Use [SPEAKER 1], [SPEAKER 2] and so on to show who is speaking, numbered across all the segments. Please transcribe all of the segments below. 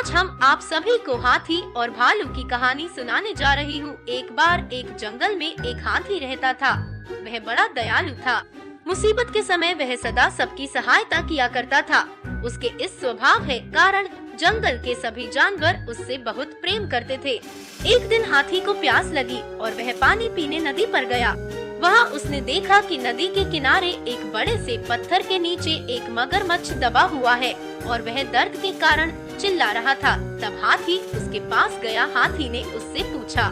[SPEAKER 1] आज हम आप सभी को हाथी और भालू की कहानी सुनाने जा रही हूँ। एक बार एक जंगल में एक हाथी रहता था। वह बड़ा दयालु था। मुसीबत के समय वह सदा सबकी सहायता किया करता था। उसके इस स्वभाव है कारण जंगल के सभी जानवर उससे बहुत प्रेम करते थे। एक दिन हाथी को प्यास लगी और वह पानी पीने नदी पर गया। वहाँ उसने देखा कि नदी के किनारे एक बड़े से पत्थर के नीचे एक मगरमच्छ दबा हुआ है और वह दर्द के कारण चिल्ला रहा था। तब हाथी उसके पास गया। हाथी ने उससे पूछा,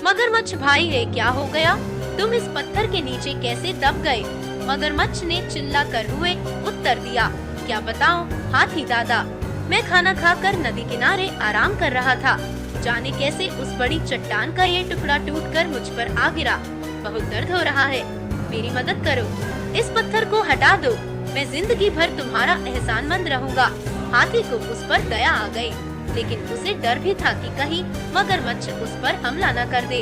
[SPEAKER 1] मगरमच्छ भाई है क्या हो गया? तुम इस पत्थर के नीचे कैसे दब गए? मगरमच्छ ने चिल्ला कर हुए उत्तर दिया, क्या बताऊं हाथी दादा, मैं खाना खाकर नदी किनारे आराम कर रहा था। जाने कैसे उस बड़ी चट्टान का ये टुकड़ा टूटकर मुझ पर आ गिरा। बहुत दर्द हो रहा है, मेरी मदद करो। इस पत्थर को हटा दो, मैं जिंदगी भर तुम्हारा एहसानमंद रहूंगा। हाथी को उस पर दया आ गई, लेकिन उसे डर भी था कि कहीं मगरमच्छ उस पर हमला न कर दे।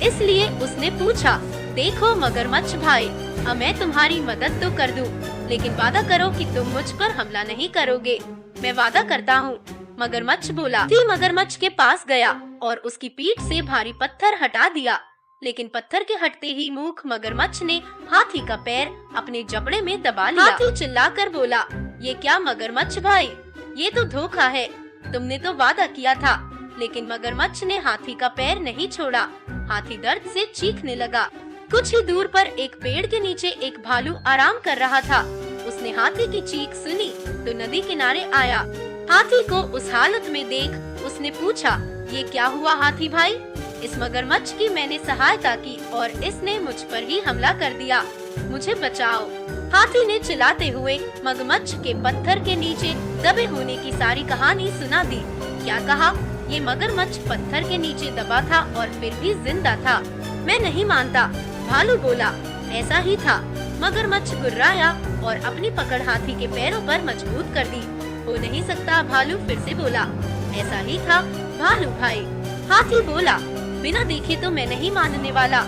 [SPEAKER 1] इसलिए उसने पूछा, देखो मगरमच्छ भाई, अब मैं तुम्हारी मदद तो कर दूं, लेकिन वादा करो कि तुम मुझ पर हमला नहीं करोगे। मैं वादा करता हूँ, मगरमच्छ बोला। हाथी मगरमच्छ के पास गया और उसकी पीठ से भारी पत्थर हटा दिया, लेकिन पत्थर के हटते ही मूर्ख मगरमच्छ ने हाथी का पैर अपने जबड़े में दबा लिया। हाथी चिल्लाकर बोला, ये क्या मगरमच्छ भाई, ये तो धोखा है। तुमने तो वादा किया था। लेकिन मगरमच्छ ने हाथी का पैर नहीं छोड़ा। हाथी दर्द से चीखने लगा। कुछ ही दूर पर एक पेड़ के नीचे एक भालू आराम कर रहा था। उसने हाथी की चीख सुनी तो नदी किनारे आया। हाथी को उस हालत में देख उसने पूछा, ये क्या हुआ हाथी भाई? इस मगरमच्छ की मैंने सहायता की और इसने मुझ पर ही हमला कर दिया, मुझे बचाओ। हाथी ने चिल्लाते हुए मगरमच्छ के पत्थर के नीचे दबे होने की सारी कहानी सुना दी। क्या कहा? ये मगरमच्छ पत्थर के नीचे दबा था और फिर भी जिंदा था। मैं नहीं मानता। भालू बोला, ऐसा ही था। मगरमच्छ गुर्राया और अपनी पकड़ हाथी के पैरों पर मजबूत कर दी। हो नहीं सकता। भालू फिर से बोला, ऐसा ही था भालू भाई। हाथी बोला, बिना देखे तो मैं नहीं मानने वाला।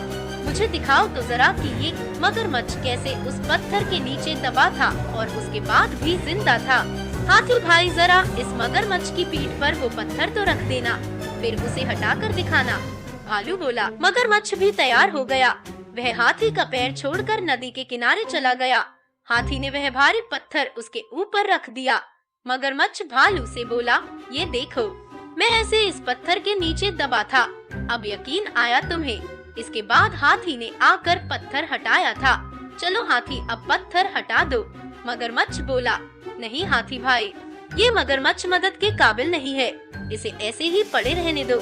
[SPEAKER 1] मुझे दिखाओ तो जरा कि ये मगरमच्छ कैसे उस पत्थर के नीचे दबा था और उसके बाद भी जिंदा था। हाथी भाई जरा इस मगरमच्छ की पीठ पर वो पत्थर तो रख देना, फिर उसे हटाकर दिखाना। भालू बोला। मगरमच्छ भी तैयार हो गया। वह हाथी का पैर छोड़कर नदी के किनारे चला गया। हाथी ने वह भारी पत्थर उसके ऊपर रख दिया। मगरमच्छ भालू से बोला, ये देखो, मैं ऐसे इस पत्थर के नीचे दबा था। अब यकीन आया तुम्हें? इसके बाद हाथी ने आकर पत्थर हटाया था। चलो हाथी, अब पत्थर हटा दो। मगरमच्छ बोला, नहीं हाथी भाई, ये मगरमच्छ मदद के काबिल नहीं है, इसे ऐसे ही पड़े रहने दो।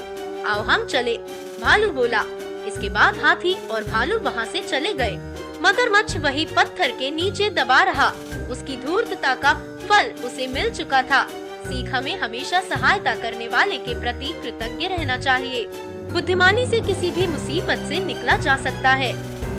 [SPEAKER 1] आओ हम चले। भालू बोला। इसके बाद हाथी और भालू वहाँ से चले गए। मगरमच्छ वही पत्थर के नीचे दबा रहा। उसकी धूर्तता का फल उसे मिल चुका था। सीख, हमें हमेशा सहायता करने वाले के प्रति कृतज्ञ रहना चाहिए। बुद्धिमानी से किसी भी मुसीबत से निकला जा सकता है।